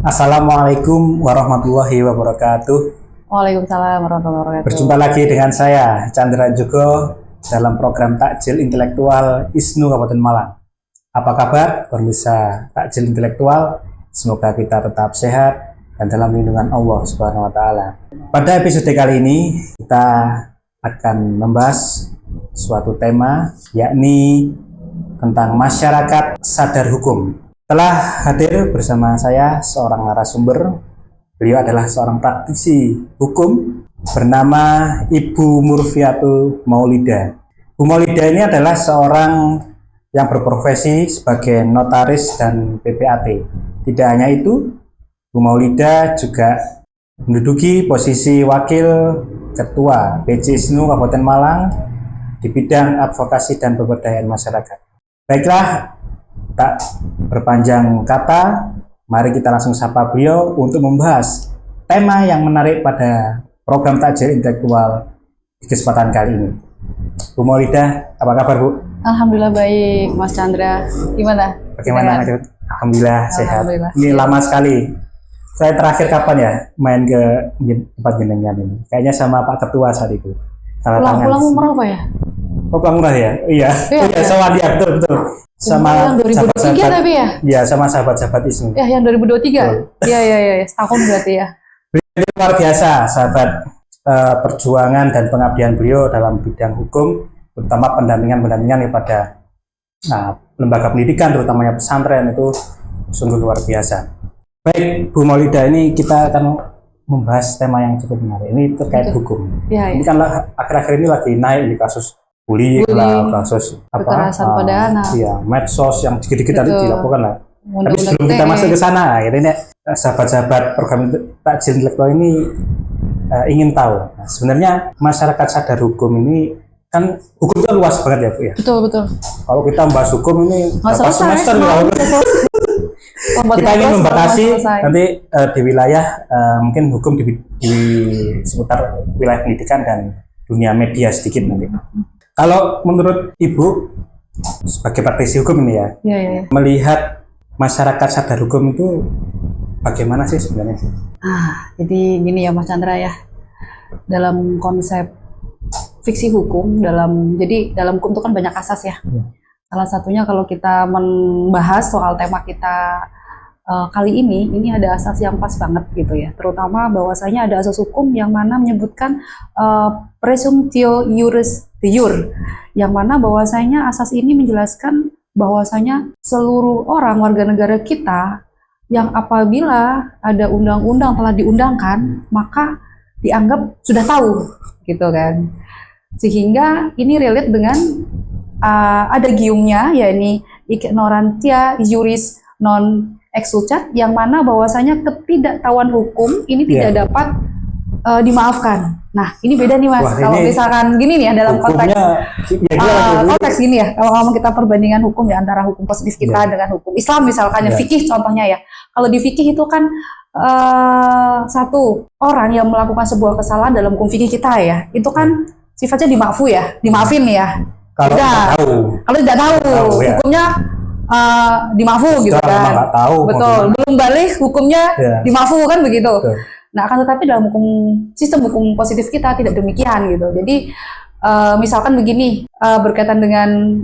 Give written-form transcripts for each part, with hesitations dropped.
Assalamualaikum warahmatullahi wabarakatuh. Waalaikumsalam warahmatullahi wabarakatuh. Berjumpa lagi dengan saya, Chandra Jogo, dalam program Takjil Intelektual ISNU Kabupaten Malang. Apa kabar pemirsa Takjil Intelektual? Semoga kita tetap sehat dan dalam lindungan Allah Subhanahu wa Ta'ala. Pada episode kali ini, kita akan membahas suatu tema, yakni tentang masyarakat sadar hukum. Telah hadir bersama saya seorang narasumber. Beliau adalah seorang praktisi hukum bernama Ibu Murfiatul Maulida. Bu Maulida ini adalah seorang yang berprofesi sebagai notaris dan PPAT. Tidak hanya itu, Bu Maulida juga menduduki posisi wakil ketua PJ ISNU Kabupaten Malang di bidang advokasi dan pemberdayaan masyarakat. Baiklah, tak berpanjang kata, mari kita langsung sapa beliau untuk membahas tema yang menarik pada program Takjil Intelektual di kesempatan kali ini. Bu Maulida, apa kabar Bu? Alhamdulillah baik, Mas Chandra. Gimana? Bagaimana? Alhamdulillah sehat. Alhamdulillah. Ini lama sekali. Saya terakhir kapan ya main ke tempat jenengan ini? Kayaknya sama Pak Ketua saat itu. Pulang umrah apa ya? Oh, pulang umrah ya? Iya. Iya, sama dia, betul. Sama yang 2023 tapi ya? Iya, sama sahabat-sahabat ISNU. Ya, yang 2023? Iya, setahun berarti ya. Ini luar biasa, sahabat, perjuangan dan pengabdian beliau dalam bidang hukum, terutama pendampingan kepada lembaga pendidikan, terutamanya pesantren, itu sungguh luar biasa. Baik, Bu Maulida, ini kita akan membahas tema yang cukup menarik. Ini terkait hukum. Ya. Ini kan akhir-akhir ini lagi naik ini kasus bullying lah, kasus kekerasan pada anak. Iya, medsos yang dikit-dikit tadi dilakukan lah. Tapi sebelum kita masuk ke sana, ini sahabat-sahabat program Takjil Intelektual ini ingin tahu. Nah, sebenarnya masyarakat sadar hukum ini kan hukumnya luas banget ya Bu ya. Betul. Kalau kita membahas hukum ini berapa semester kita ingin membatasi nanti di wilayah mungkin hukum di seputar wilayah pendidikan dan dunia media sedikit nanti. Kalau menurut Ibu sebagai praktisi hukum ini ya, melihat masyarakat sadar hukum itu bagaimana sih sebenarnya? Jadi gini ya Mas Chandra ya, dalam konsep fiksi hukum, jadi dalam hukum itu kan banyak asas ya. Salah satunya kalau kita membahas soal tema kita kali ini ada asas yang pas banget gitu ya, terutama bahwasanya ada asas hukum yang mana menyebutkan presumptio iuris iure, yang mana bahwasanya asas ini menjelaskan bahwasanya seluruh orang warga negara kita yang apabila ada undang-undang telah diundangkan maka dianggap sudah tahu gitu kan, sehingga ini relate dengan ada giumnya, yakni ignorantia iuris non exultat, yang mana bahwasanya ketidaktahuan hukum ini tidak dapat dimaafkan. Nah, ini beda nih Mas. Wah, kalau misalkan gini nih ya, dalam konteks gini ya, kalau ngomong kita perbandingan hukum ya antara hukum positif kita dengan hukum Islam misalkan ya, fikih contohnya ya. Kalau di fikih itu kan satu orang yang melakukan sebuah kesalahan dalam hukum fikih kita ya, itu kan sifatnya dimaafin ya. Kalau tidak tahu hukumnya dimaafu gitu kan. Betul. Belum balik hukumnya dimaafu kan begitu. Nah, akan tetapi dalam sistem hukum positif kita tidak demikian gitu. Jadi misalkan begini, berkaitan dengan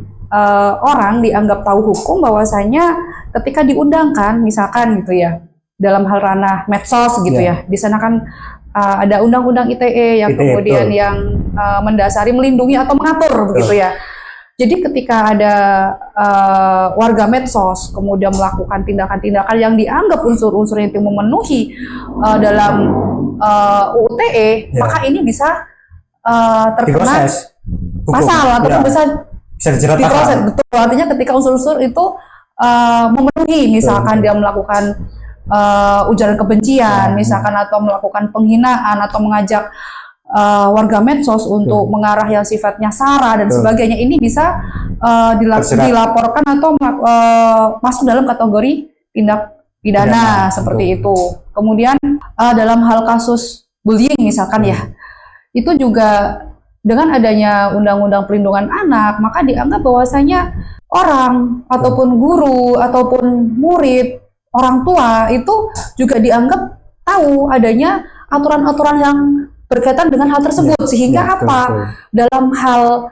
orang dianggap tahu hukum bahwasanya ketika diundangkan misalkan gitu ya, dalam hal ranah medsos gitu ya. Di sana kan ada undang-undang ITE yang kemudian yang mendasari, melindungi atau mengatur begitu ya. Jadi ketika ada warga medsos kemudian melakukan tindakan-tindakan yang dianggap unsur-unsur yang memenuhi dalam UU ITE, maka ini bisa terkena pasal atau bisa diproses. Betul, artinya ketika unsur-unsur itu memenuhi, misalkan dia melakukan ujaran kebencian, misalkan atau melakukan penghinaan atau mengajak warga medsos untuk mengarah yang sifatnya sara dan sebagainya, ini bisa dilaporkan atau masuk dalam kategori tindak pidana seperti itu. Kemudian dalam hal kasus bullying misalkan ya, itu juga dengan adanya Undang-Undang Perlindungan Anak, maka dianggap bahwasanya orang ataupun guru ataupun murid orang tua itu juga dianggap tahu adanya aturan-aturan yang berkaitan dengan hal tersebut, sehingga apa? Dalam hal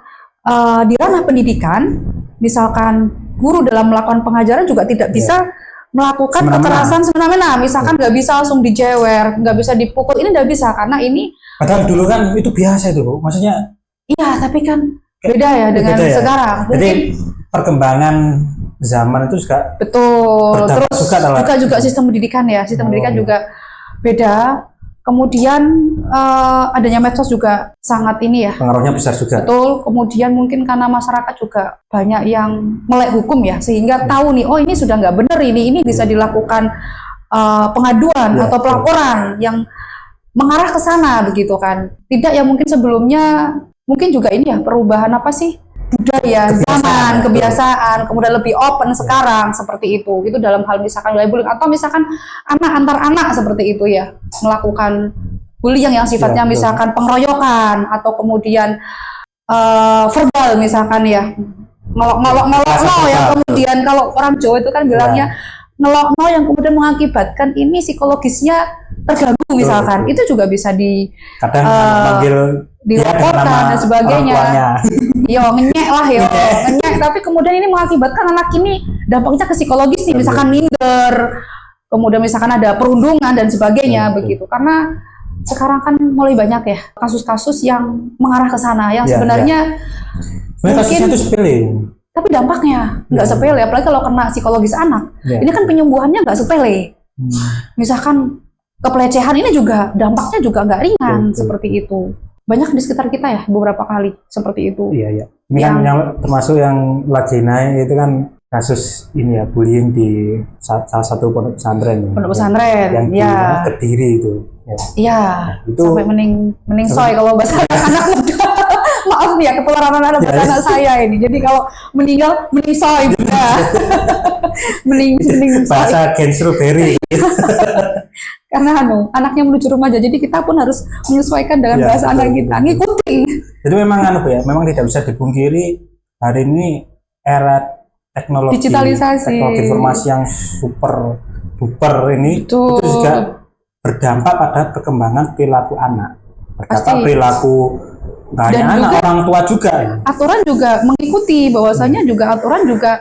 di ranah pendidikan, misalkan guru dalam melakukan pengajaran juga tidak bisa melakukan kekerasan semena-mena, misalkan nggak bisa langsung dijewer, nggak bisa dipukul, ini nggak bisa karena ini. Padahal dulu kan itu biasa itu, Bu. Maksudnya. Iya, tapi kan beda ya dengan sekarang. Jadi perkembangan zaman itu juga betul. Terus juga sistem pendidikan ya, sistem pendidikan juga beda. Kemudian adanya medsos juga sangat ini ya. Pengaruhnya besar juga. Betul. Kemudian mungkin karena masyarakat juga banyak yang melek hukum ya, sehingga tahu nih, oh ini sudah nggak benar, ini bisa dilakukan pengaduan atau pelaporan yang mengarah ke sana begitu kan. Tidak ya mungkin sebelumnya, mungkin juga ini ya perubahan apa sih? Budaya, zaman, kebiasaan, kemudian lebih open sekarang seperti itu. Itu dalam hal misalkan bullying atau misalkan anak antar anak seperti itu ya, melakukan bullying yang sifatnya misalkan pengeroyokan atau kemudian verbal misalkan ya, ngelok-ngelok yang kemudian kalau orang Jawa itu kan bilangnya ngelok yang kemudian mengakibatkan ini psikologisnya terganggu misalkan, itu juga bisa dilaporkan dan sebagainya. Ngenyek lah ngenyek, tapi kemudian ini mengakibatkan anak ini dampaknya ke psikologis nih, misalkan minder, kemudian misalkan ada perundungan dan sebagainya begitu. Karena sekarang kan mulai banyak ya kasus-kasus yang mengarah ke sana, yang sebenarnya mungkin itu sepele, tapi dampaknya nggak sepele, apalagi kalau kena psikologis anak. Ini kan penyembuhannya nggak sepele. Misalkan kepelecehan ini juga dampaknya juga nggak ringan seperti itu. Banyak di sekitar kita ya beberapa kali seperti itu. Iya. Ini yang termasuk yang lagi naik itu kan kasus ini ya, bullying di salah satu pondok pesantren. Pondok pesantren yang di Kediri itu. Iya. Itu sampai mending soy kalau bahasa anak muda. Maaf nih ya, ketularan anak bahasa anak saya ini. Jadi kalau meninggal mending soy juga. mending bahasa Gen Strawberry. Karena anaknya menuju remaja, jadi kita pun harus menyesuaikan dengan bahasa anak kita, ngikutin. Jadi memang memang tidak bisa dipungkiri hari ini era teknologi, digitalisasi, teknologi informasi yang super duper ini itu juga berdampak pada perkembangan perilaku anak, berdampak perilaku dan anak, orang tua juga. Aturan juga mengikuti, bahwasanya juga aturan juga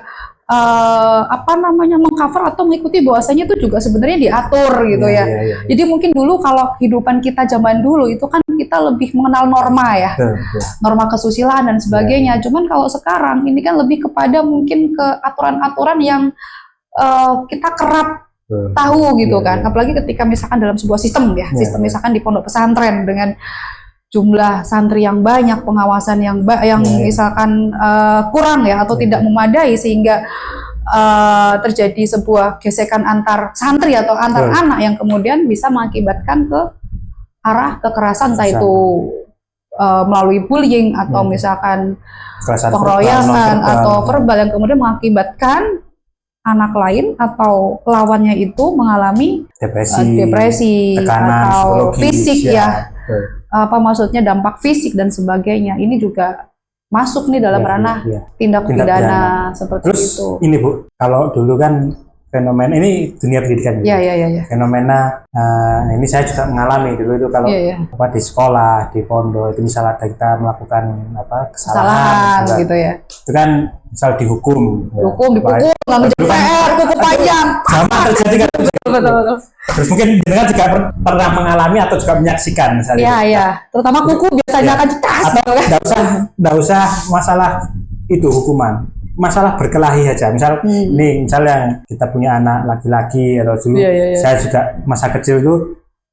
mengcover atau mengikuti bahwasanya itu juga sebenarnya diatur gitu ya. Jadi mungkin dulu kalau kehidupan kita zaman dulu itu kan kita lebih mengenal norma ya, norma kesusilaan dan sebagainya. Cuman kalau sekarang ini kan lebih kepada mungkin ke aturan-aturan yang kita kerap tahu gitu kan. Apalagi ketika misalkan dalam sebuah sistem ya, sistem misalkan di pondok pesantren dengan jumlah santri yang banyak, pengawasan yang misalkan kurang ya atau tidak memadai, sehingga terjadi sebuah gesekan antar santri atau antar anak yang kemudian bisa mengakibatkan ke arah kekerasan, entah itu melalui bullying atau misalkan pengeroyokan atau verbal yang kemudian mengakibatkan anak lain atau lawannya itu mengalami depresi atau fisik ya. Maksudnya dampak fisik dan sebagainya, ini juga masuk nih dalam ranah tindak pidana seperti itu. Ini Bu, kalau dulu kan fenomena ini dunia pendidikan, fenomena ini saya juga mengalami dulu itu kalau di sekolah, di pondok itu misalnya ada kita melakukan kesalahan gitu ya, itu kan misal dihukum, dipukul, ngambil PR, kuku panjang, sama terjadi kan. Betul. Terus mungkin dengan juga pernah mengalami atau juga menyaksikan misalnya. Iya. Terutama kuku biasanya akan cetas. Nggak usah masalah itu hukuman, masalah berkelahi aja. Misal nih, yang kita punya anak laki-laki atau dulu saya juga masa kecil itu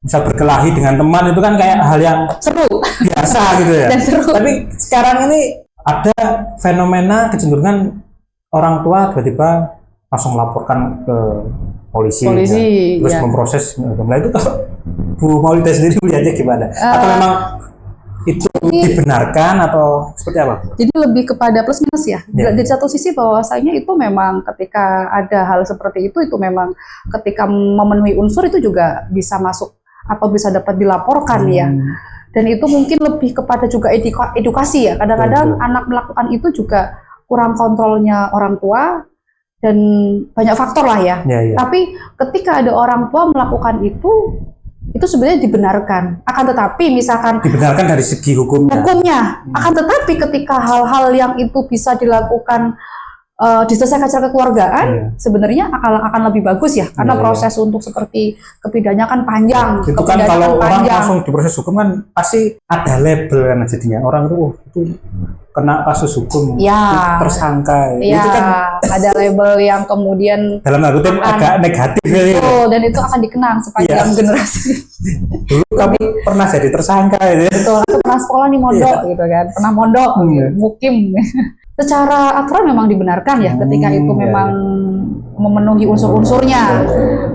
misal berkelahi dengan teman itu kan kayak hal yang seru, biasa gitu ya. Tapi sekarang ini ada fenomena kecenderungan orang tua tiba-tiba langsung melaporkan ke polisi terus memproses. Nah itu kalau Bu Maulida sendiri melihatnya gimana? Atau memang itu dibenarkan atau seperti apa? Jadi lebih kepada plus minus ya. Di satu sisi bahwasanya itu memang ketika ada hal seperti itu memang ketika memenuhi unsur itu juga bisa masuk atau bisa dapat dilaporkan ya. Dan itu mungkin lebih kepada juga edukasi ya. Kadang-kadang anak melakukan itu juga kurang kontrolnya orang tua, dan banyak faktor lah ya. Ya. Tapi ketika ada orang tua melakukan itu sebenarnya dibenarkan. Akan tetapi misalkan dibenarkan dari segi hukumnya. Akan tetapi ketika hal-hal yang itu bisa dilakukan diselesaikan secara kekeluargaan, sebenarnya akan lebih bagus ya, karena proses untuk seperti kepidannya kan panjang. Itu kan kalau orang langsung diproses hukum kan pasti ada label kan jadinya orang itu kena kasus hukum, tersangka. Ya, itu kan ada label yang kemudian dalam arti agak negatif ya. Dan itu akan dikenang sepanjang generasi. Dulu kamu pernah jadi tersangka ya. Betul, atau pernah sekolah nih mondok gitu kan, pernah mondok, mukim. Secara aturan memang dibenarkan ya ketika itu memang memenuhi unsur-unsurnya,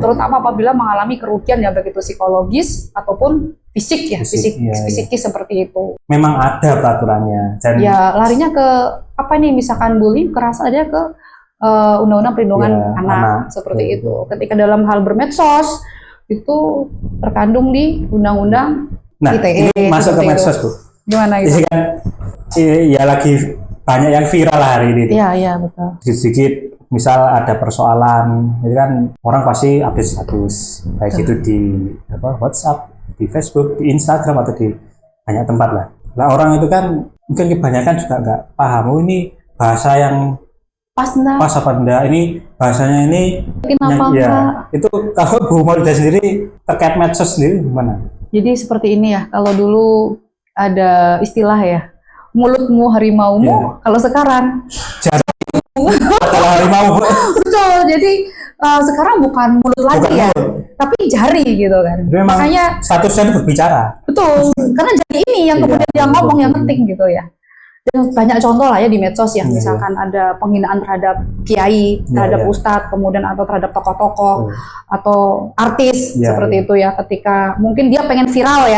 terutama apabila mengalami kerugian ya baik itu psikologis ataupun fisik ya, fisikis seperti itu. Memang ada peraturannya. Ya larinya ke apa nih, misalkan bullying, kekerasan aja ke undang-undang perlindungan anak seperti itu. Ketika dalam hal bermedsos itu terkandung di undang-undang ITE. Ini masuk ke medsos Bu. Gimana gitu? Ini kan ya lagi banyak yang viral lah hari ini. Iya betul. Sedikit misal ada persoalan, itu kan orang pasti update status, baik itu di WhatsApp, di Facebook, di Instagram atau di banyak tempat lah. Nah orang itu kan mungkin kebanyakan juga nggak paham, ini bahasa yang pas apa enggak, ini bahasanya ini itu kalau Bu Maulida sendiri terkait medsos sendiri gimana? Jadi seperti ini ya, kalau dulu ada istilah ya, mulutmu harimaumu, kalau sekarang kalau harimau. Betul, jadi sekarang bukan mulut lagi tapi jari gitu kan. Makanya statusnya itu berbicara. Betul, karena jari ini yang kemudian dia ngomong, yang penting gitu ya. Dan banyak contoh lah ya di medsos ya, misalkan ada penghinaan terhadap kiai, terhadap ustadz, kemudian atau terhadap tokoh-tokoh atau artis seperti itu ya, ketika mungkin dia pengen viral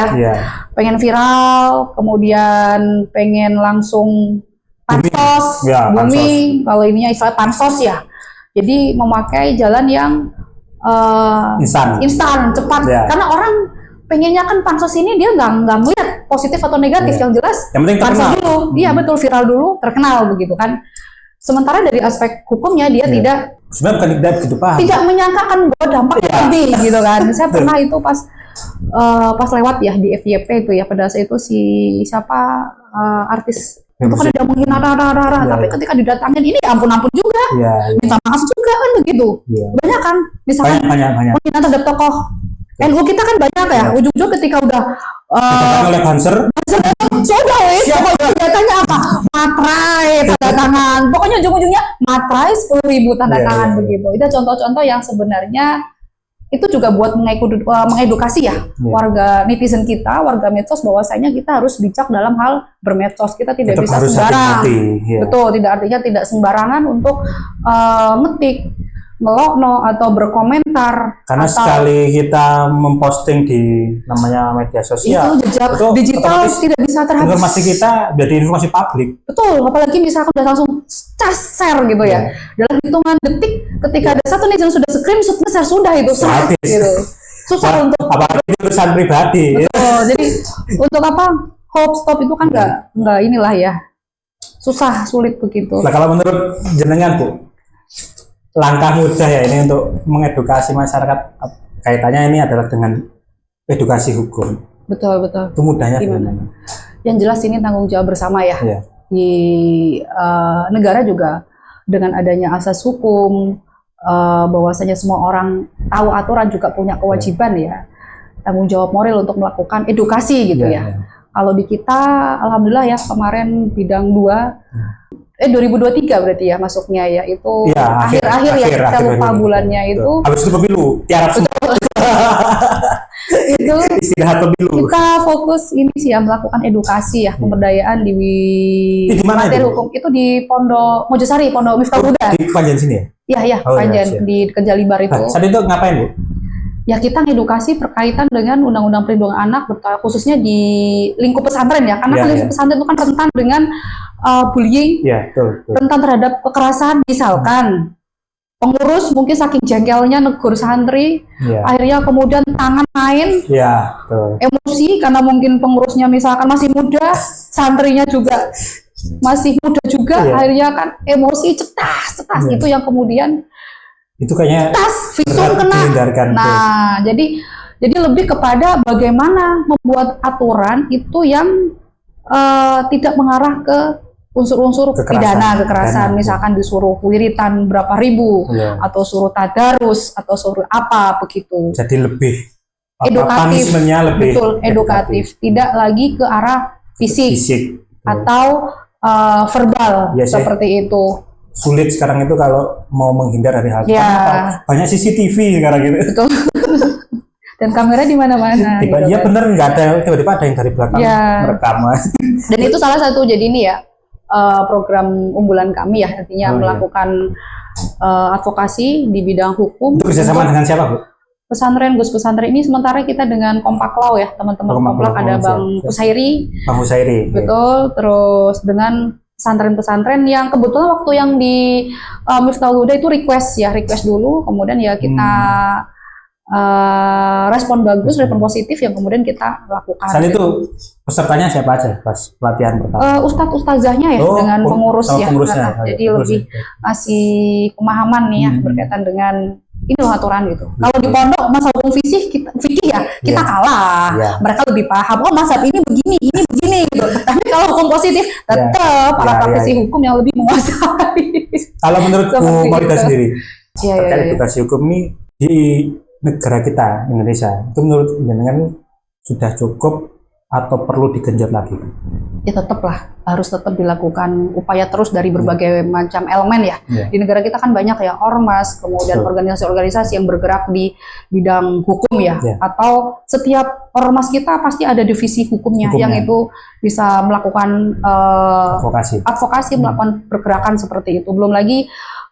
pengen viral, kemudian pengen langsung pansos, booming, kalau ininya istilah pansos ya. Jadi memakai jalan yang instan, cepat, karena orang pengennya kan pansos ini dia nggak melihat positif atau negatif, yang jelas yang penting pansos dulu, iya betul, viral dulu, terkenal begitu kan. Sementara dari aspek hukumnya dia tidak sebenarnya bukan gitu paham, tidak menyangkakan bahwa dampaknya lebih gitu kan. Saya pernah itu pas lewat ya di FYP itu ya, pada saat itu si siapa artis itu kan udah menghina tapi ketika didatangin ini ampun juga, minta maaf juga kan begitu. Banyak kan misalkan banyak menghina terhadap tokoh NU kita kan banyak ya, ujung-ujung ketika udah oleh Banser sudah pokoknya datanya apa, materai tanda tangan, pokoknya ujung-ujungnya materai 10.000 tanda tangan begitu. Itu contoh-contoh yang sebenarnya itu juga buat mengedukasi ya warga netizen kita, warga medsos, bahwasanya kita harus bijak dalam hal bermedsos. Kita tidak bisa sembarang, betul, tidak artinya tidak sembarangan untuk ngetik, ngelokno atau berkomentar, karena sekali kita memposting di namanya media sosial itu jejak digital tidak bisa terhapus. Informasi kita jadi informasi publik. Betul, apalagi misalkan udah langsung share gitu ya. Dalam hitungan detik ketika ada satu netizen sudah screenshot, share sudah itu gitu. Susah untuk apalagi urusan pribadi. Betul. Jadi untuk apa hoax stop itu kan nggak inilah ya, susah, sulit begitu. Nah kalau menurut jenengan Bu, langkah mudah ya ini untuk mengedukasi masyarakat, kaitannya ini adalah dengan edukasi hukum. Betul. Itu mudahnya gimana? Yang jelas ini tanggung jawab bersama ya. Di negara juga dengan adanya asas hukum, bahwasanya semua orang tahu aturan, juga punya kewajiban ya, tanggung jawab moral untuk melakukan edukasi gitu ya. Kalau di kita alhamdulillah ya, kemarin bidang 2023 berarti ya masuknya ya, itu akhir-akhir ya, saya lupa bulannya itu. Habis itu pemilu, tiarap itu istirahat pemilu. Kita fokus ini sih ya, melakukan edukasi ya, pemberdayaan di materi hukum itu di Pondok Mojosari, Pondok Miftah Huda. Di Panjen sini ya? Iya, Panjen di Kejalibar itu. Saat itu ngapain Bu? Ya kita ngedukasi berkaitan dengan Undang-Undang Perlindungan Anak, khususnya di lingkup pesantren ya, karena lingkup pesantren itu kan rentan dengan bullying, rentan terhadap kekerasan. Misalkan pengurus mungkin saking jengkelnya negur santri, akhirnya kemudian tangan main, emosi karena mungkin pengurusnya misalkan masih muda, santrinya juga masih muda juga, Iya. akhirnya kan emosi cetas Iya. itu yang kemudian Itu kayaknya visum berat kena. dihindarkan tuh. Nah, jadi lebih kepada bagaimana membuat aturan itu yang tidak mengarah ke unsur-unsur pidana kekerasan. Misalkan disuruh wiritan berapa ribu, Iya. atau suruh tadarus, atau suruh apa begitu. Jadi lebih Edukatif, punishment-nya lebih betul, edukatif. Tidak lagi ke arah fisik. Atau verbal, Ya, saya- seperti itu. Sulit sekarang itu kalau mau menghindar dari hal itu. Ya. Karena banyak CCTV sekarang gitu. Betul. Dan kamera di mana-mana. Iya gitu kan. bener, nggak ada, tiba-tiba ada yang dari belakang Ya. merekam. Dan itu salah satu, jadi ini ya program unggulan kami ya, artinya Oh, iya. melakukan advokasi di bidang hukum. Itu kerjasama untuk dengan siapa, Bu? pesantren, Gus pesantren ini sementara kita dengan Kompak Law ya, teman-teman Kompak Kompak, Law, ada siap, Bang siap. Kusairi, Bang Husairi. betul, terus dengan pesantren-pesantren yang kebetulan waktu yang di Miftahul Huda itu request dulu, kemudian ya kita respon bagus, respon positif yang kemudian kita lakukan. Saat itu pesertanya siapa aja pas pelatihan pertama? Ustadz ustazahnya ya, dengan pengurus ya, pengurusnya. jadi lebih ngasih pemahaman nih ya berkaitan dengan ini loh aturan gitu. Kalau di pondok masa hukum fikih ya kita kalah, mereka lebih paham. Oh mazhab ini begini gitu. Tapi kalau hukum positif tetap para praktisi hukum yang lebih menguasai. Kalau menurut Bu Maulida sendiri, terkait edukasi hukum ini di negara kita Indonesia itu menurut jenengan sudah cukup atau perlu digenjot lagi? Ya harus tetap dilakukan upaya terus dari berbagai macam elemen ya. Di negara kita kan banyak ya ormas, kemudian organisasi-organisasi yang bergerak di bidang hukum ya. Atau setiap ormas kita pasti ada divisi hukumnya. Yang itu bisa melakukan advokasi, melakukan pergerakan seperti itu. Belum lagi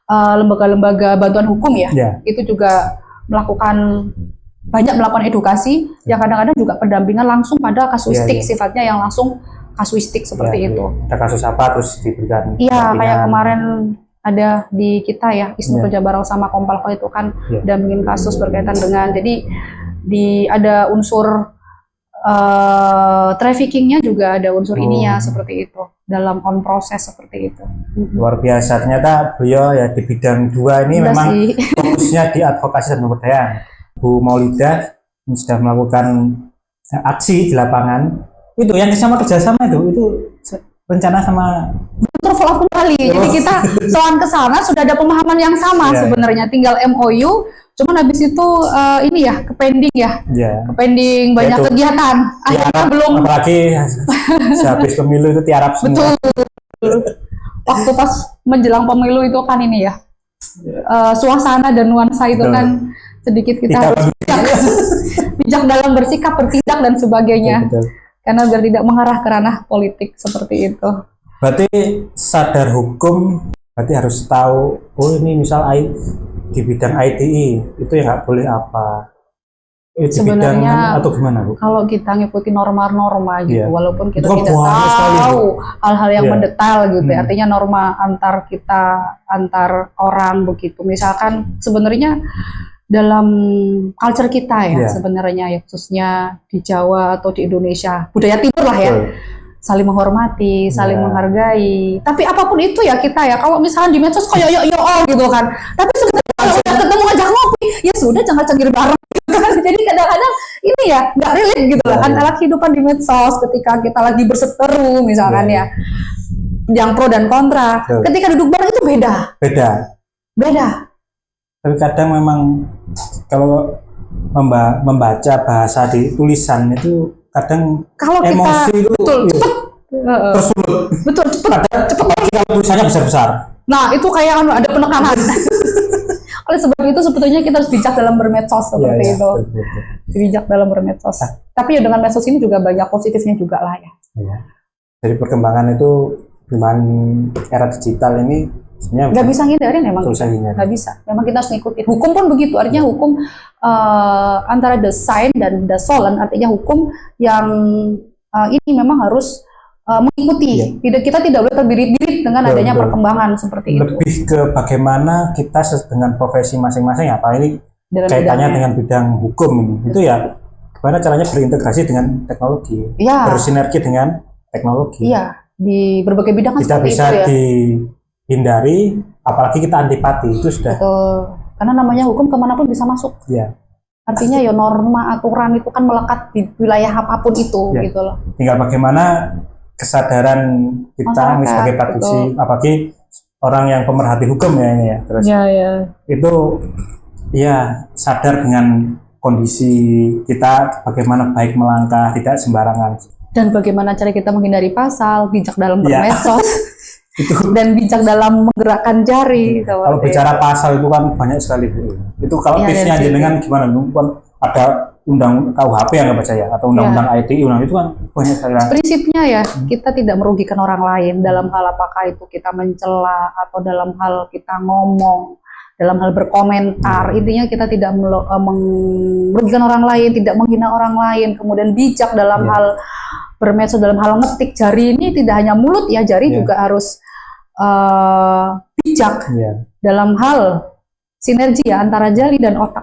lembaga-lembaga bantuan hukum ya. Itu juga banyak melakukan edukasi yang kadang-kadang juga pendampingan langsung pada kasuistik, sifatnya yang langsung kasuistik seperti itu. Ada kasus apa terus diberikan? Iya, kayak kemarin ada di kita ya, Isnu Kerja Bareng sama Kompalko itu kan dampingin kasus berkaitan dengan, jadi ada unsur traffickingnya juga ada unsur ininya seperti itu dalam on proses seperti itu. Luar biasa, ternyata beliau ya di bidang 2 ini memang fokusnya di advokasi dan pemberdayaan. Bu Maulida sudah melakukan aksi di lapangan. Itu yang sama kerjasama itu rencana sama follow kembali. Jadi kita soal ke sana sudah ada pemahaman yang sama sebenarnya, tinggal MOU. Cuman habis itu ini ya kepending kepending banyak kegiatan. Akhirnya belum. Apalagi sehabis pemilu itu tiarap semua. Betul. Waktu pas menjelang pemilu itu kan ini ya suasana dan nuansa itu kan sedikit kita harus bijak dalam bersikap, bertindak dan sebagainya. Karena biar tidak mengarah ke ranah politik seperti itu. Berarti sadar hukum, berarti harus tahu, oh ini misal di bidang ITI itu ya nggak boleh apa. Sebenarnya atau gimana, Bu? Kalau kita ngikuti norma-norma gitu, walaupun kita itu tidak tahu hal-hal yang mendetail gitu, artinya norma antar orang begitu. Misalkan sebenarnya dalam culture kita ya sebenarnya ya, khususnya di Jawa atau di Indonesia, budaya timur lah ya, saling menghormati, saling menghargai. Tapi apapun itu ya kita ya, kalau misalnya di medsos kayak yo gitu kan, tapi sebenarnya kalau udah ketemu ngajak ngopi, ya sudah jangan cengir bareng. Jadi kadang-kadang ini ya nggak relate gitu lah, antara kehidupan di medsos ketika kita lagi berseteru misalkan ya, yang pro dan kontra, ketika duduk bareng itu beda. Tapi kadang memang kalau membaca bahasa di tulisan itu kadang kalau emosi kita itu tersulut. Betul, cepet. Kalau tulisannya besar-besar. Nah, itu kayak ada penekanan. Oleh sebab itu sebetulnya kita harus bijak dalam bermedsos seperti itu. Betul. Bijak dalam bermedsos. Tapi ya dengan medsos ini juga banyak positifnya juga lah ya. Dari perkembangan itu dengan era digital ini sebenarnya nggak bisa ngindarin emang, nggak bisa. Memang kita harus ngikutin. Hukum pun begitu, artinya hukum antara the sign dan the solemn, artinya hukum yang ini memang harus mengikuti. Kita tidak boleh terbirit-birit dengan adanya perkembangan seperti itu. Lebih ke bagaimana kita dengan profesi masing-masing, apalagi kaitannya dengan bidang hukum ini. Itu ya bagaimana caranya berintegrasi dengan teknologi, bersinergi dengan teknologi. Iya. di berbagai bidang kan tidak seperti bisa itu ya. dihindari, apalagi kita antipati itu sudah. Betul. Karena namanya hukum kemanapun bisa masuk. Ya. Artinya ya norma aturan itu kan melekat di wilayah apapun itu Ya. gitu loh. Tinggal bagaimana kesadaran kita Masyarakat, sebagai praktisi, apalagi orang yang pemerhati hukum ya ini ya. Terus Ya. itu ya sadar dengan kondisi kita, bagaimana baik melangkah, tidak sembarangan. Dan bagaimana cara kita menghindari pasal, bijak dalam Ya. bermedsos, Itu dan bijak dalam menggerakkan jari. kalau bicara pasal itu kan banyak sekali Bu. Itu kalau Iya, tipsnya dari jenengan gimana? Kan ada undang KUHP yang nggak percaya atau undang-undang ITE, itu kan banyak sekali. Prinsipnya ya, kita tidak merugikan orang lain dalam hal apakah itu kita mencela atau dalam hal kita ngomong, dalam hal berkomentar. Intinya kita tidak merugikan orang lain, tidak menghina orang lain, kemudian bijak dalam hal bermedsos, dalam hal ngetik. Jari ini tidak hanya mulut ya, jari juga harus bijak dalam hal sinergi ya antara jari dan otak.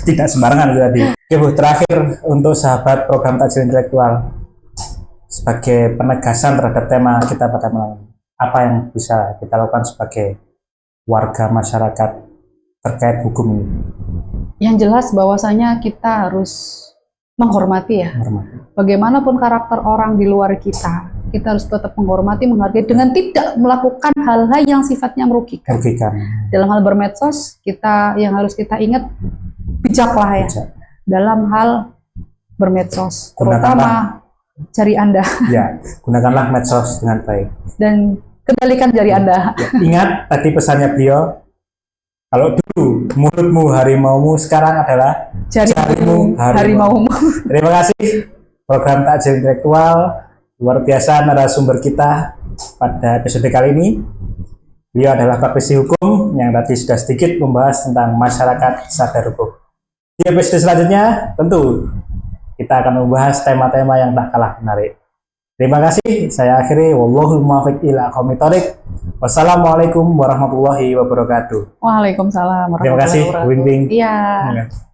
Tidak sembarangan tadi. Oke Bu, terakhir untuk sahabat program Takjil Intelektual, sebagai penegasan terhadap tema kita pada malam ini, apa yang bisa kita lakukan sebagai warga masyarakat terkait hukum ini? Yang jelas bahwasanya kita harus menghormati ya. Bagaimanapun karakter orang di luar kita harus tetap menghormati, menghargai dengan tidak melakukan hal-hal yang sifatnya merugikan. Dalam hal bermedsos, yang harus kita ingat, bijaklah ya. Dalam hal bermedsos, terutama jari Anda. Ya, gunakanlah medsos dengan baik. Dan kendalikan jari Anda. Ya, ingat tadi pesannya beliau, kalau dulu mulutmu harimaumu, sekarang adalah jarimu harimaumu. Terima kasih program Takjil Intelektual, luar biasa narasumber kita pada episode kali ini. Beliau adalah praktisi hukum yang tadi sudah sedikit membahas tentang masyarakat sadar hukum. Di episode selanjutnya tentu kita akan membahas tema-tema yang tak kalah menarik. Terima kasih, saya akhiri. Wallahul muwaffiq ila aqwamit thoriq. Wassalamualaikum warahmatullahi wabarakatuh. Waalaikumsalam warahmatullahi wabarakatuh. Terima kasih, Wing Wing. Iya.